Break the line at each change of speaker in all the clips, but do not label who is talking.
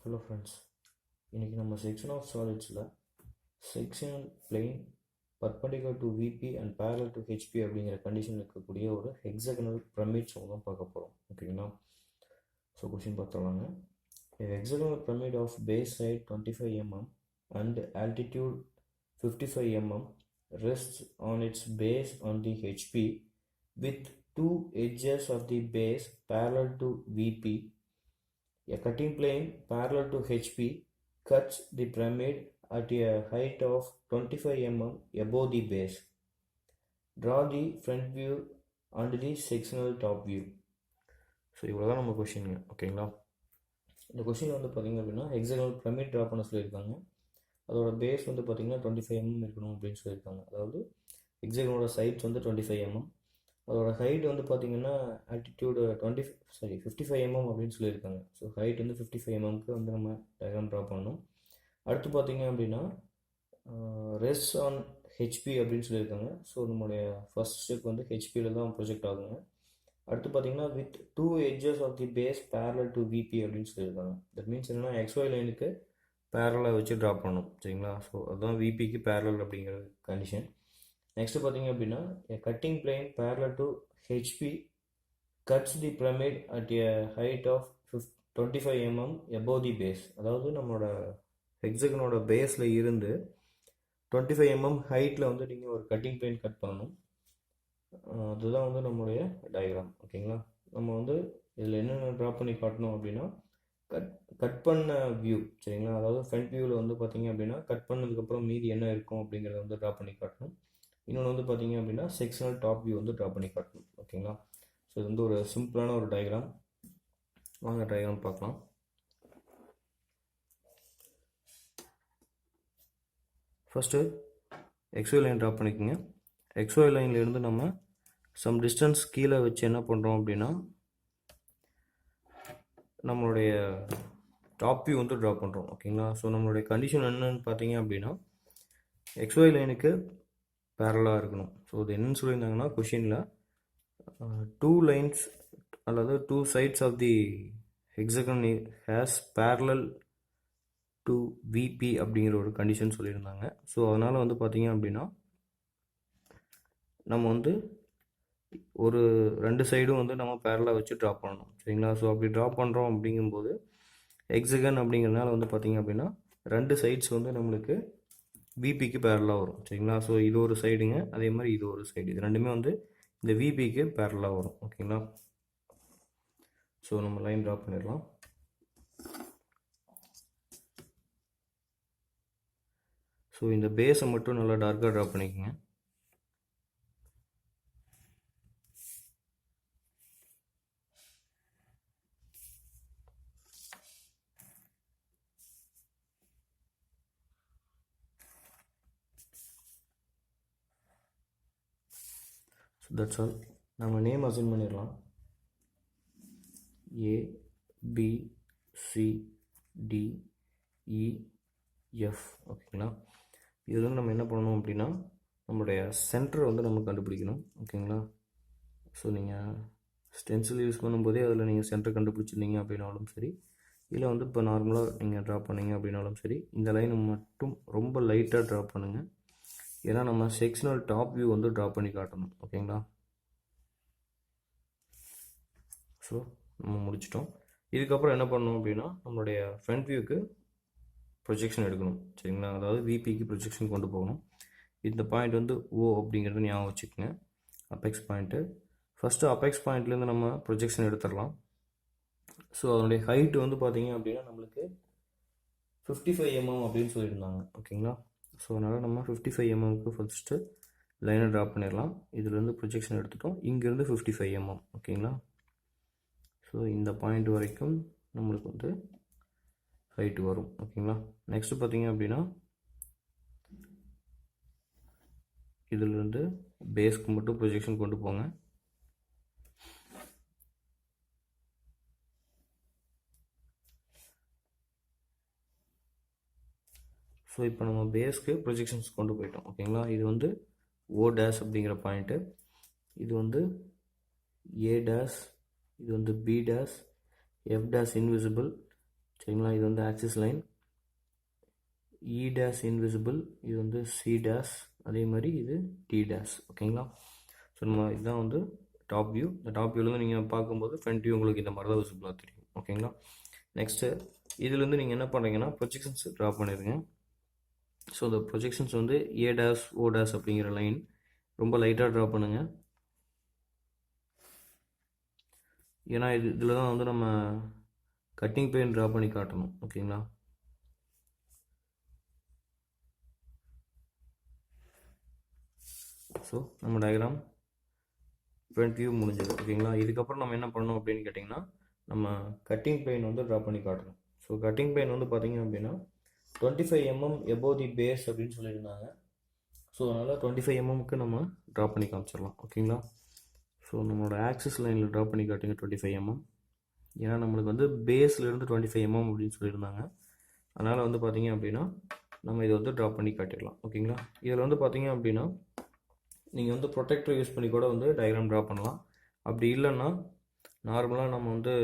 Hello friends, இன்றைக்கி நம்ம section of சாலிட்ஸில் sectional plane perpendicular to VP and parallel to HP அப்படிங்கிற condition இருக்கக்கூடிய ஒரு ஹெக்ஸகனல் பிரமிட் தான் பார்க்க போகிறோம். ஓகேங்களா? ஸோ கொஷின் பார்த்துடலாங்க. Hexagonal pyramid of base side 25 mm and altitude 55 mm rests on its base on the HP with two edges of the base parallel to VP. A cutting plane parallel to HP cuts the pyramid at a height of 25 mm above the base. Draw the front view and the sectional top view. So இவ்வளோ தான் நம்ம கொஷினுங்க. ஓகேங்களா? இந்த question வந்து பார்த்திங்க அப்படின்னா hexagonal pyramid draw பண்ண சொல்லியிருக்காங்க. அதோட பேஸ் வந்து பார்த்திங்கன்னா 25 mm இருக்கணும் அப்படின்னு சொல்லியிருக்காங்க. அதாவது ஹெக்ஸகனோட சைட்ஸ் வந்து 25 mm, அதோட ஹைட் வந்து பார்த்திங்கன்னா ஆல்டிடியூடு 55 mm அப்படின்னு சொல்லியிருக்காங்க. ஸோ ஹைட் வந்து 55 mmக்கு வந்து நம்ம டயக்ராம் ட்ரா பண்ணணும். அடுத்து பார்த்திங்க அப்படின்னா ரெஸ்ட் ஆன் ஹெச்பி அப்படின்னு சொல்லியிருக்காங்க. ஸோ நம்மளுடைய ஃபர்ஸ்ட் ஸ்டெப் வந்து ஹெச்பியில் தான் ப்ரொஜெக்ட் ஆகுங்க. அடுத்து பார்த்திங்கன்னா with two edges of the base parallel to VP அப்படின்னு சொல்லியிருக்காங்க. தட் மீன்ஸ் என்னென்னா XY லைனுக்கு பேரலாக வச்சு ட்ரா பண்ணணும். சரிங்களா? ஸோ அதுதான் விபிக்கு parallel அப்படிங்கிற கண்டிஷன். நெக்ஸ்ட் பார்த்தீங்க அப்படின்னா cutting plane parallel to HP cuts the pyramid at a height of 25 mm above the base. அதாவது நம்மளோட ஹெக்ஸகனோட பேஸில் இருந்து 25 mm ஹைட்டில் வந்து நீங்கள் ஒரு கட்டிங் பிளேன் கட் பண்ணணும். அதுதான் வந்து நம்மளுடைய டயக்ராம். ஓகேங்களா? நம்ம வந்து இதில் என்னென்ன ட்ரா பண்ணி காட்டணும் அப்படின்னா கட் பண்ண வியூ. சரிங்களா? அதாவது ஃப்ரண்ட் வியூவில் வந்து பார்த்தீங்க அப்படின்னா கட் பண்ணதுக்கப்புறம் மீதி என்ன இருக்கும் அப்படிங்கிறத வந்து ட்ரா பண்ணி காட்டணும். இன்னொன்று வந்து பார்த்தீங்க அப்படின்னா செக்ஷனல் டாப் வியூ வந்து ட்ரா பண்ணி காட்டணும். ஓகேங்களா? ஸோ இது வந்து ஒரு சிம்பிளான ஒரு டயக்ராம். வாங்க டயக்ராம் பார்க்கலாம். ஃபஸ்ட்டு XY லைன் ட்ரா பண்ணிக்கோங்க. XY லைன்லேருந்து நம்ம சம் டிஸ்டன்ஸ் கீழே வச்சு என்ன பண்ணுறோம் அப்படின்னா நம்மளுடைய டாப் வியூ வந்து ட்ரா பண்ணுறோம். ஓகேங்களா? ஸோ நம்மளுடைய கண்டிஷன் என்னன்னு பார்த்தீங்க அப்படின்னா XY லைனுக்கு பேரலாக இருக்கணும். ஸோ இது என்னன்னு சொல்லியிருந்தாங்கன்னா கொஷினில் டூ லைன்ஸ் அல்லது two sides of the hexagon has parallel to VP அப்படிங்கிற ஒரு கண்டிஷன் சொல்லியிருந்தாங்க. ஸோ அதனால் வந்து பார்த்தீங்க அப்படின்னா நம்ம வந்து ஒரு ரெண்டு சைடும் வந்து நம்ம பேரலாக வச்சு ட்ரா பண்ணணும். சரிங்களா? ஸோ அப்படி ட்ரா பண்ணுறோம் அப்படிங்கும்போது ஹெக்ஸகன் அப்படிங்கிறதுனால வந்து பார்த்தீங்க அப்படின்னா ரெண்டு சைட்ஸ் வந்து நம்மளுக்கு விபிக்கு பேரலாக வரும். சரிங்களா? ஸோ இது ஒரு சைடுங்க, அதே மாதிரி இது ஒரு சைடு, இது ரெண்டுமே வந்து இந்த விபிக்கு பேரலாக வரும். ஓகேங்களா? ஸோ நம்ம லைன் ட்ரா பண்ணிடலாம். ஸோ இந்த பேஸை மட்டும் நல்லா டார்க்காக ட்ரா பண்ணிக்கோங்க. So that's all. நம்ம நேம் அசைன் பண்ணிடலாம். A B C D E F. ஓகேங்களா? இதில் வந்து நம்ம என்ன பண்ணணும் அப்படின்னா நம்மளுடைய சென்டர் வந்து நம்ம கண்டுபிடிக்கணும். ஓகேங்களா? ஸோ நீங்கள் ஸ்டென்சில் யூஸ் பண்ணும்போதே அதில் நீங்கள் சென்டர் கண்டுபிடிச்சிருந்தீங்க அப்படின்னாலும் சரி, இல்லை வந்து இப்போ நார்மலாக நீங்கள் ட்ரா பண்ணீங்க அப்படின்னாலும் சரி, இந்த லைனை மட்டும் ரொம்ப லைட்டாக ட்ரா பண்ணுங்கள். ஏன்னா நம்ம செக்ஷனல் டாப் வியூ வந்து ட்ரா பண்ணி காட்டணும். ஓகேங்களா? ஸோ நம்ம முடிச்சிட்டோம். இதுக்கப்புறம் என்ன பண்ணணும் அப்படின்னா நம்மளுடைய ஃப்ரண்ட் வியூக்கு ப்ரொஜெக்ஷன் எடுக்கணும். சரிங்களா? அதாவது விபிக்கு ப்ரொஜெக்ஷன் கொண்டு போகணும். இந்த பாயிண்ட் வந்து O அப்படிங்கிறத ஞாபகம் வச்சுக்கோங்க, அப்பெக்ஸ் பாயிண்ட்டு. ஃபஸ்ட்டு அப்பெக்ஸ் பாயிண்ட்லேருந்து நம்ம ப்ரொஜெக்ஷன் எடுத்துடலாம். ஸோ அதனுடைய ஹைட்டு வந்து பார்த்தீங்க அப்படின்னா நம்மளுக்கு 55 mm அப்படின்னு சொல்லியிருந்தாங்க. ஓகேங்களா? ஸோ அதனால் நம்ம 55 mmக்கு ஃபஸ்ட்டு லைனை ட்ரா பண்ணிடலாம். இதுலேருந்து ப்ரொஜெக்ஷன் எடுத்துட்டோம். இங்கேருந்து 55 mm. ஓகேங்களா? ஸோ இந்த பாயிண்ட் வரைக்கும் நம்மளுக்கு வந்து ஹைட்டு வரும். ஓகேங்களா? நெக்ஸ்ட்டு பார்த்தீங்க அப்படின்னா இதிலிருந்து பேஸ்க்கு மட்டும் ப்ரொஜெக்ஷன் கொண்டு போங்க. ஸோ இப்போ நம்ம பேஸ்க்கு ப்ரொஜெக்ஷன்ஸ் கொண்டு போயிட்டோம். ஓகேங்களா? இது வந்து O டேஷ் அப்படிங்கிற பாயிண்ட்டு, இது வந்து A டேஷ், இது வந்து B dash, F dash invisible. சரிங்களா. இது வந்து ஆக்சிஸ் லைன், இ டேஷ் இன்விசிபிள், இது வந்து சி டேஷ், அதே மாதிரி இது டி டேஷ். ஓகேங்களா. ஸோ நம்ம இதுதான் வந்து டாப் வியூ. இந்த டாப் வியூலேருந்து நீங்கள் பார்க்கும்போது ஃப்ரண்ட் வியூ உங்களுக்கு இந்த மாதிரி தான் விசிபிளாக தெரியும். ஓகேங்களா. நெக்ஸ்ட்டு இதுலேருந்து நீங்கள் என்ன பண்ணுறீங்கன்னா ப்ரொஜெக்ஷன்ஸ் ட்ரா பண்ணிடுங்க. ஸோ இந்த ப்ரொஜெக்ஷன்ஸ் வந்து ஏ டேஷ் ஓ டேஷ் அப்படிங்கிற லைன் ரொம்ப லைட்டாக ட்ரா பண்ணுங்கள். ஏன்னா இதில் தான் வந்து நம்ம கட்டிங் பிளேன் ட்ரா பண்ணி காட்டணும். ஓகேங்களா. ஸோ நம்ம டயக்ராம் ஃப்ரண்ட் வியூ முடிஞ்சது. ஓகேங்களா. இதுக்கப்புறம் நம்ம என்ன பண்ணணும் அப்படின்னு கேட்டிங்கன்னா நம்ம கட்டிங் பிளேன் வந்து ட்ரா பண்ணி காட்டணும். ஸோ கட்டிங் பிளேன் வந்து பார்த்தீங்க அப்படின்னா 25 mm above the base அப்படின்னு சொல்லியிருந்தாங்க. ஸோ அதனால் 25 mmக்கு நம்ம ட்ரா பண்ணி காமிச்சிடலாம். ஓகேங்களா. ஸோ நம்மளோட ஆக்சிஸ் லைனில் ட்ரா பண்ணி காட்டுங்க 25 mm. ஏன்னா நம்மளுக்கு வந்து பேஸ்லேருந்து 25 mm அப்படின்னு சொல்லியிருந்தாங்க. அதனால் வந்து பார்த்தீங்க அப்படின்னா நம்ம இதை வந்து ட்ரா பண்ணி காட்டிடலாம். ஓகேங்களா. இதில் வந்து பார்த்தீங்க அப்படின்னா நீங்கள் வந்து ப்ரொடெக்டர் யூஸ் பண்ணி கூட வந்து டயக்ராம் ட்ரா பண்ணலாம். அப்படி இல்லைன்னா நார்மலாக நம்ம வந்து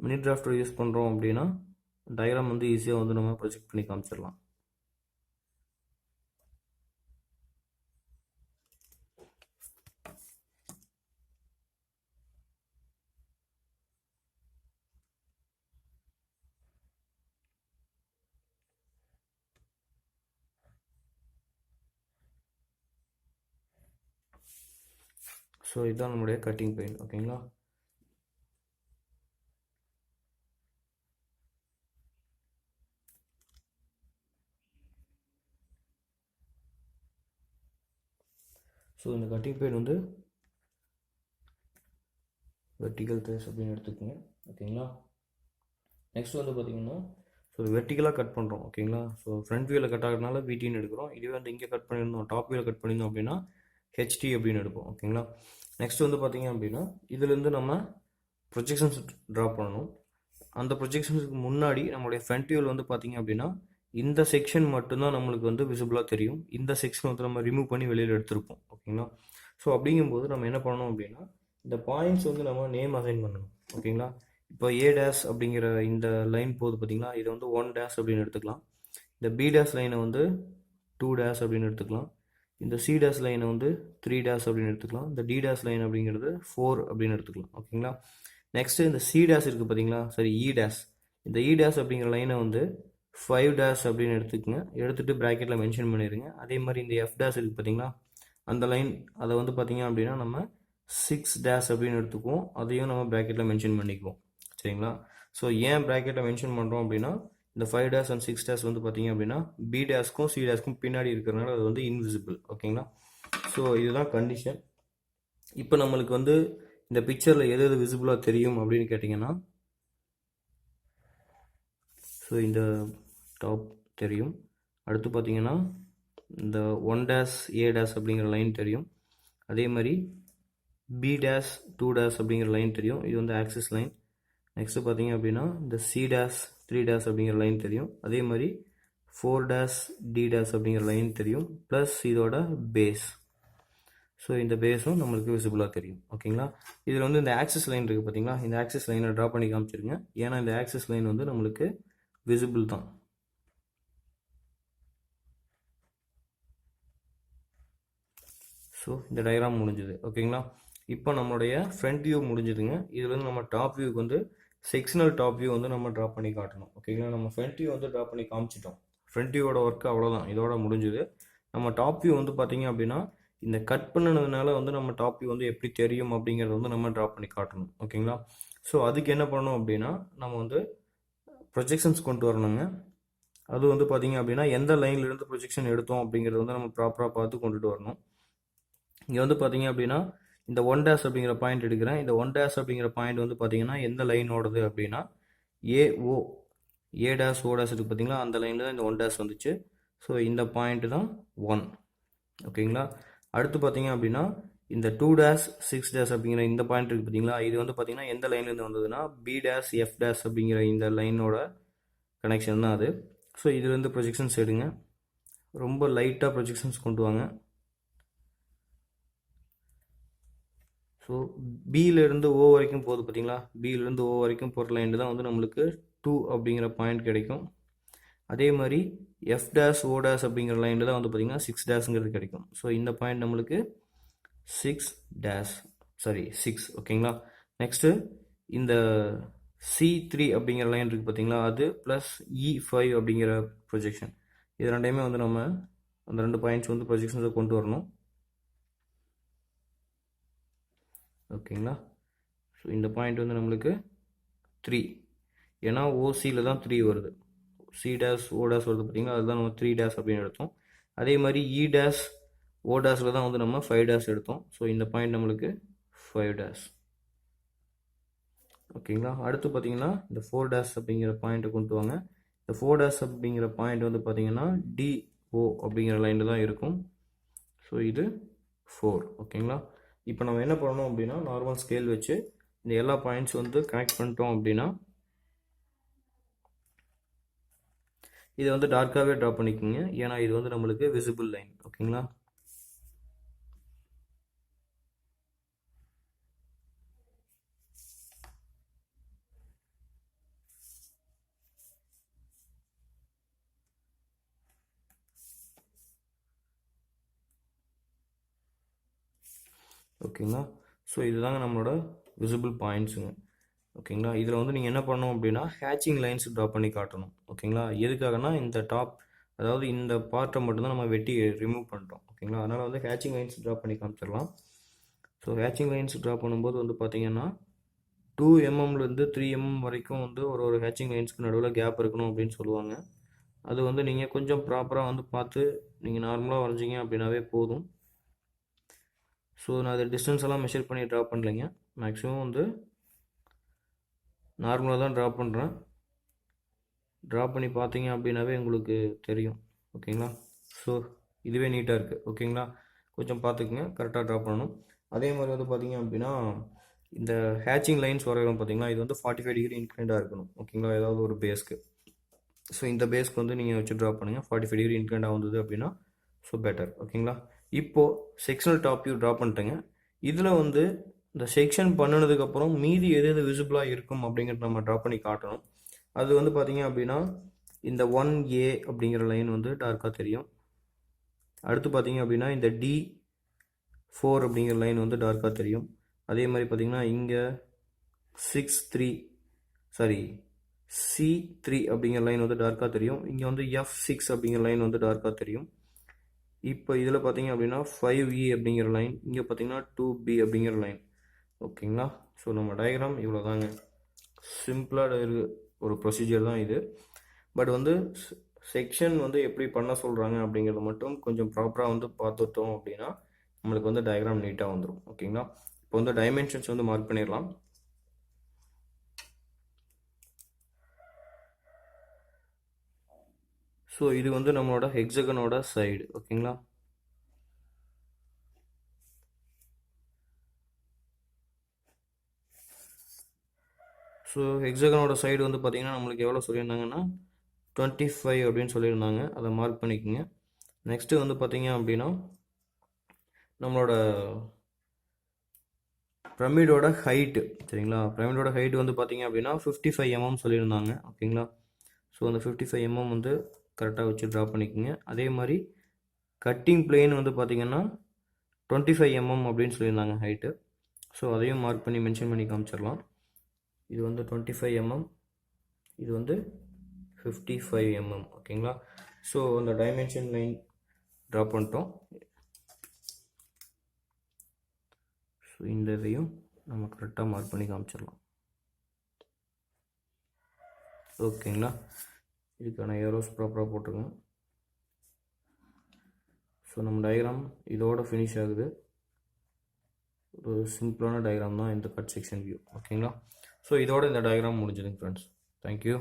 மினி டிராஃப்டர் யூஸ் பண்ணுறோம் அப்படின்னா டயக்ராம் வந்து ஈஸியாக வந்து நம்ம ப்ரொஜெக்ட் பண்ணி காமிச்சிடலாம். ஸோ இதுதான் நம்மளுடைய கட்டிங் பிளேன். ஓகேங்களா. ஸோ இந்த கட்டிங் பிளேன் வந்து வெர்டிக்கல் ட்ரேஸ் அப்படின்னு எடுத்துக்கோங்க. ஓகேங்களா. நெக்ஸ்ட் வந்து பார்த்தீங்கன்னா ஸோ வெர்டிக்கலாக கட் பண்ணுறோம். ஓகேங்களா. ஸோ ஃப்ரண்ட் வியூவில் கட் ஆகிறதுனால பிடின்னு எடுக்கிறோம். இதுவே வந்து இங்கே கட் பண்ணியிருந்தோம், டாப் வியூவில் கட் பண்ணியிருந்தோம் அப்படின்னா ஹெச்டி அப்படின்னு எடுப்போம். ஓகேங்களா. நெக்ஸ்ட் வந்து பார்த்தீங்க அப்படின்னா இதுலேருந்து நம்ம ப்ரொஜெக்ஷன்ஸ் ட்ரா பண்ணணும். அந்த ப்ரொஜெக்ஷன்ஸுக்கு முன்னாடி நம்மளுடைய ஃப்ரண்ட் வியூவில் வந்து பார்த்தீங்க அப்படின்னா இந்த செக்ஷன் மட்டும்தான் நம்மளுக்கு வந்து விசிபிளாக தெரியும். இந்த செக்ஷன் வந்து நம்ம ரிமூவ் பண்ணி வெளியில் எடுத்திருப்போம். ஓகேங்களா. ஸோ அப்படிங்கும்போது நம்ம என்ன பண்ணணும் அப்படின்னா இந்த பாயிண்ட்ஸ் வந்து நம்ம நேம் அசைன் பண்ணணும். ஓகேங்களா. இப்போ ஏ டேஷ் அப்படிங்கிற இந்த லைன் போகுது பார்த்தீங்களா, இதை வந்து 1 டேஷ் அப்படின்னு எடுத்துக்கலாம். இந்த பி டேஷ் லைனை வந்து 2 டேஷ் அப்படின்னு எடுத்துக்கலாம். இந்த சி டேஷ் லைனை வந்து 3 டேஷ் அப்படின்னு எடுத்துக்கலாம். இந்த டி டேஷ் லைன் அப்படிங்கிறது 4 அப்படின்னு எடுத்துக்கலாம். ஓகேங்களா. நெக்ஸ்ட்டு இந்த சி டேஷ் இருக்குது பார்த்தீங்களா, சரி இ டேஷ், இந்த இ டேஷ் அப்படிங்கிற லைனை வந்து 5 டேஷ் அப்படின்னு எடுத்துக்கோங்க. எடுத்துகிட்டு ப்ராக்கெட்டில் மென்ஷன் பண்ணிடுங்க. அதே மாதிரி இந்த எஃப் டேஷ் இருக்குது பார்த்தீங்களா, அந்த லைன் அதை வந்து பார்த்தீங்க அப்படின்னா நம்ம 6 டேஷ் அப்படின்னு எடுத்துக்குவோம். அதையும் நம்ம ப்ராக்கெட்டில் மென்ஷன் பண்ணிக்குவோம். சரிங்களா. ஸோ ஏன் ப்ராக்கெட்டில் மென்ஷன் பண்ணுறோம் அப்படின்னா இந்த 5 டேஷ் அண்ட் 6 டேஷ் வந்து பார்த்தீங்க அப்படின்னா பி டேஷ்க்கும் சி டேஷ்க்கும் பின்னாடி இருக்கிறனால அது வந்து இன்விசிபிள். ஓகேங்களா. ஸோ இதுதான் கண்டிஷன். இப்போ நம்மளுக்கு வந்து இந்த பிக்சரில் எது எது விசிபிளாக தெரியும் அப்படின்னு கேட்டிங்கன்னா ஸோ இந்த டாப் தெரியும். அடுத்து பார்த்தீங்கன்னா இந்த 1 டேஷ் ஏ டேஷ் அப்படிங்கிற லைன் தெரியும். அதே மாதிரி பி டேஷ் 2 டேஷ் அப்படிங்கிற லைன் தெரியும். இது வந்து ஆக்சிஸ் லைன். நெக்ஸ்ட்டு பார்த்தீங்க அப்படின்னா இந்த சி டேஷ் 3 டேஷ் அப்படிங்கிற லைன் தெரியும். அதே மாதிரி 4 டேஷ் டி டேஷ் அப்படிங்கிற லைன் தெரியும். ப்ளஸ் இதோட பேஸ். ஸோ இந்த பேஸும் நம்மளுக்கு விசிபிளாக தெரியும். ஓகேங்களா. இதில் வந்து இந்த ஆக்சிஸ் லைன் இருக்குது பார்த்தீங்களா, இந்த ஆக்சிஸ் லைனை ட்ரா பண்ணி காமிச்சிருங்க. ஏன்னா இந்த ஆக்சிஸ் லைன் வந்து நம்மளுக்கு விசிபிள் தான். ஸோ இந்த டயக்ராம் முடிஞ்சுது. ஓகேங்களா. இப்போ நம்மளுடைய ஃப்ரண்ட் வியூ முடிஞ்சுதுங்க. இதில் வந்து நம்ம டாப் வியூக்கு வந்து செக்ஷனல் டாப் வியூ வந்து நம்ம ட்ரா பண்ணி காட்டணும். ஓகேங்களா. நம்ம ஃப்ரண்ட் வியூ வந்து ட்ரா பண்ணி காமிச்சிட்டோம். ஃப்ரண்ட் வியூவோட ஒர்க்கு அவ்வளோதான், இதோட முடிஞ்சுது. நம்ம டாப் வியூ வந்து பார்த்தீங்க அப்படின்னா இந்த கட் பண்ணினதுனால வந்து நம்ம டாப் வியூ வந்து எப்படி தெரியும் அப்படிங்கிறத வந்து நம்ம ட்ரா பண்ணி காட்டணும். ஓகேங்களா. ஸோ அதுக்கு என்ன பண்ணணும் அப்படின்னா நம்ம வந்து ப்ரொஜெக்ஷன்ஸ் கொண்டு வரணுங்க. அது வந்து பார்த்தீங்க அப்படின்னா எந்த லைன்லேருந்து ப்ரொஜெக்ஷன் எடுத்தோம் அப்படிங்கிறத வந்து நம்ம ப்ராப்பராக பார்த்து கொண்டுட்டு வரணும். இங்கே வந்து பார்த்தீங்க அப்படின்னா இந்த 1 டேஷ் அப்படிங்கிற பாயிண்ட் எடுக்கிறேன். இந்த 1 டேஷ் அப்படிங்கிற பாயிண்ட் வந்து பார்த்தீங்கன்னா எந்த லைனோடது அப்படின்னா AO A dash O dash இருக்குது பார்த்தீங்களா, அந்த லைனில் தான் இந்த 1 டேஷ் வந்துச்சு. ஸோ இந்த பாயிண்ட் தான் 1. ஓகேங்களா. அடுத்து பார்த்தீங்க அப்படின்னா இந்த 2 டேஷ் 6 டேஷ் அப்படிங்கிற இந்த பாயிண்ட் இருக்குது பார்த்தீங்களா, இது வந்து பார்த்தீங்கன்னா எந்த லைன்லேருந்து வந்ததுன்னா பி டேஷ் எஃப் டேஷ் அப்படிங்கிற இந்த லைனோட கனெக்ஷன் தான் அது. ஸோ இதுலேருந்து ப்ரொஜெக்ஷன்ஸ் எடுங்க. ரொம்ப லைட்டாக ப்ரொஜெக்ஷன்ஸ் கொண்டு வாங்க. ஸோ பியிலேருந்து ஓ வரைக்கும் போகுது பார்த்தீங்களா, பியிலேருந்து ஓ வரைக்கும் போகிற லைன் தான் வந்து நம்மளுக்கு 2 அப்படிங்கிற பாயிண்ட் கிடைக்கும். அதே மாதிரி எஃப் டேஷ் ஓ டேஷ் அப்படிங்கிற லைனில் தான் வந்து பார்த்திங்கன்னா 6 டேஷுங்கிறது கிடைக்கும். ஸோ இந்த பாயிண்ட் நம்மளுக்கு 6 ஓகேங்களா. நெக்ஸ்ட்டு இந்த C3 அப்படிங்கிற லைன் இருக்குது பார்த்தீங்களா, அது ப்ளஸ் E5 அப்படிங்கிற ப்ரொஜெக்ஷன், இது ரெண்டையுமே வந்து நம்ம அந்த 2 பாயிண்ட்ஸ் வந்து ப்ரொஜெக்ஷன்ஸை கொண்டு வரணும். ஓகேங்களா. ஸோ இந்த பாயிண்ட் வந்து நம்மளுக்கு 3, ஏன்னா ஓசியில் தான் 3 வருது, சி டேஷ் ஓ டேஷ் வருது பார்த்தீங்களா, அதுதான் நம்ம 3 டேஷ் அப்படின்னு எடுத்தோம். அதே மாதிரி இ டேஷ் ஓ டேஷில் தான் வந்து நம்ம 5 டேஷ் எடுத்தோம். ஸோ இந்த பாயிண்ட் நம்மளுக்கு 5 டேஷ். ஓகேங்களா. அடுத்து பார்த்தீங்கன்னா இந்த 4 டேஷ் அப்படிங்கிற பாயிண்ட்டை கொண்டு வாங்க. இந்த 4 டேஷ் அப்படிங்கிற பாயிண்ட் வந்து பார்த்தீங்கன்னா டிஓ அப்படிங்கிற லைனில் தான் இருக்கும். ஸோ இது 4. ஓகேங்களா. இப்போ நம்ம என்ன பண்ணணும் அப்படின்னா, நார்மல் ஸ்கேல் வச்சு இந்த எல்லா பாயிண்ட்ஸ் வந்து கனெக்ட் பண்ணிட்டோம் அப்படின்னா இதை வந்து டார்க்காகவே ட்ரா பண்ணிக்கோங்க, ஏன்னா இது வந்து நம்மளுக்கு விசிபிள் லைன். ஓகேங்களா. ஓகேங்களா. ஸோ இதுதாங்க நம்மளோட விசிபிள் பாயிண்ட்ஸுங்க. ஓகேங்களா. இதில் வந்து நீங்கள் என்ன பண்ணணும் அப்படின்னா ஹேச்சிங் லைன்ஸ் ட்ரா பண்ணி காட்டணும். ஓகேங்களா. எதுக்காகனா இந்த டாப், அதாவது இந்த பார்ட்டை மட்டும்தான் நம்ம வெட்டி ரிமூவ் பண்ணிட்டோம். ஓகேங்களா. அதனால் வந்து ஹேச்சிங் லைன்ஸ் ட்ரா பண்ணி காமிச்சிடலாம். ஸோ ஹேச்சிங் லைன்ஸ் ட்ரா பண்ணும்போது வந்து பார்த்தீங்கன்னா 2 mmலேருந்து 3 mm வரைக்கும் வந்து ஒரு ஹேச்சிங் லைன்ஸ்க்கு நடுவில் கேப் இருக்கணும் அப்படின்னு சொல்லுவாங்க. அது வந்து நீங்கள் கொஞ்சம் ப்ராப்பராக வந்து பார்த்து நீங்கள் நார்மலாக வரைஞ்சிங்க அப்படின்னாவே போதும். ஸோ நான் அதை டிஸ்டன்ஸ் எல்லாம் மெஷர் பண்ணி ட்ரா பண்ணலைங்க, மேக்ஸிமம் வந்து நார்மலாக தான் ட்ரா பண்ணுறேன். ட்ரா பண்ணி பார்த்தீங்க அப்படின்னாவே உங்களுக்கு தெரியும். ஓகேங்களா. ஸோ இதுவே நீட்டாக இருக்குது. ஓகேங்களா. கொஞ்சம் பார்த்துக்குங்க, கரெக்டாக ட்ரா பண்ணணும். அதே மாதிரி வந்து பார்த்தீங்க அப்படின்னா இந்த ஹேச்சிங் லைன்ஸ் வரைகிறோம் பார்த்தீங்களா, இது வந்து 45 டிகிரி இன்க்ளைண்டாக இருக்கணும். ஓகேங்களா. ஏதாவது ஒரு பேஸ்க்கு. ஸோ இந்த பேஸ்க்கு வந்து நீங்கள் வச்சு ட்ரா பண்ணுங்கள். 45 டிகிரி இன்க்ளைண்டாக வந்தது அப்படின்னா ஸோ பெட்டர். ஓகேங்களா. இப்போது செக்ஷனல் டாப் வியூ ட்ரா பண்ணிட்டேங்க. இதில் வந்து இந்த செக்ஷன் பண்ணினதுக்கப்புறம் மீதி எது எது விசிபிளாக இருக்கும் அப்படிங்கிறத நம்ம ட்ரா பண்ணி காட்டணும். அது வந்து பார்த்தீங்க அப்படின்னா இந்த 1A அப்படிங்கிற லைன் வந்து டார்க்காக தெரியும். அடுத்து பார்த்தீங்க அப்படின்னா இந்த D4 அப்படிங்கிற லைன் வந்து டார்க்காக தெரியும். அதே மாதிரி பார்த்தீங்கன்னா இங்கே C3 அப்படிங்கிற லைன் வந்து டார்க்காக தெரியும். இங்கே வந்து F6 அப்படிங்கிற லைன் வந்து டார்க்காக தெரியும். இப்போ இதில் பார்த்தீங்க அப்படின்னா 5E அப்படிங்கிற லைன், இங்கே பார்த்தீங்கன்னா 2B அப்படிங்கிற லைன். ஓகேங்களா. ஸோ நம்ம டயக்ராம் இவ்வளோ தாங்க, சிம்பிளாக ஒரு ப்ரொசீஜர் தான் இது. பட் வந்து செக்ஷன் வந்து எப்படி பண்ண சொல்கிறாங்க அப்படிங்கிறத மட்டும் கொஞ்சம் ப்ராப்பராக வந்து பார்த்துட்டோம் அப்படின்னா நம்மளுக்கு வந்து டயக்ராம் நீட்டாக வந்துடும். ஓகேங்களா. இப்போ வந்து டைமென்ஷன்ஸ் வந்து மார்க் பண்ணிடலாம். ஸோ இது வந்து நம்மளோட ஹெக்ஸகனோட சைடு. ஓகேங்களா. ஸோ ஹெக்ஸகனோட சைடு வந்து பார்த்தீங்கன்னா நம்மளுக்கு எவ்வளோ சொல்லியிருந்தாங்கன்னா 25 அப்படின்னு சொல்லியிருந்தாங்க, அதை மார்க் பண்ணிக்கோங்க. நெக்ஸ்ட்டு வந்து பார்த்தீங்க அப்படின்னா நம்மளோட பிரமிடோட ஹைட்டு, சரிங்களா. பிரமிடோட ஹைட்டு வந்து பார்த்தீங்க அப்படின்னா 55 mm சொல்லியிருந்தாங்க. ஓகேங்களா. ஸோ அந்த 55 mm வந்து கரெக்டாக வச்சு ட்ரா பண்ணிக்கோங்க. அதே மாதிரி கட்டிங் பிளேன் வந்து பார்த்தீங்கன்னா 25 mm அப்படின்னு சொல்லியிருந்தாங்க ஹைட்டு. ஸோ அதையும் மார்க் பண்ணி மென்ஷன் பண்ணி காமிச்சிடலாம். இது வந்து 25 mm, இது வந்து 55 mm. ஓகேங்களா. ஸோ அந்த டைமென்ஷன் லைன் ட்ரா பண்ணிட்டோம். ஸோ இந்த இதையும் நம்ம கரெக்டாக மார்க் பண்ணி காமிச்சிடலாம். ஓகேங்களா. இதுக்கான ஏரோஸ் ப்ராப்பராக போட்டுருங்க. ஸோ நம்ம டயக்ராம் இதோட ஃபினிஷ் ஆகுது. ஒரு சிம்பிளான டயக்ராம் தான் இந்த கட் செக்ஷன் வியூ. ஓகேங்களா. ஸோ இதோட இந்த டயக்ராம் முடிஞ்சதுங்க ஃப்ரெண்ட்ஸ். தேங்க்யூ.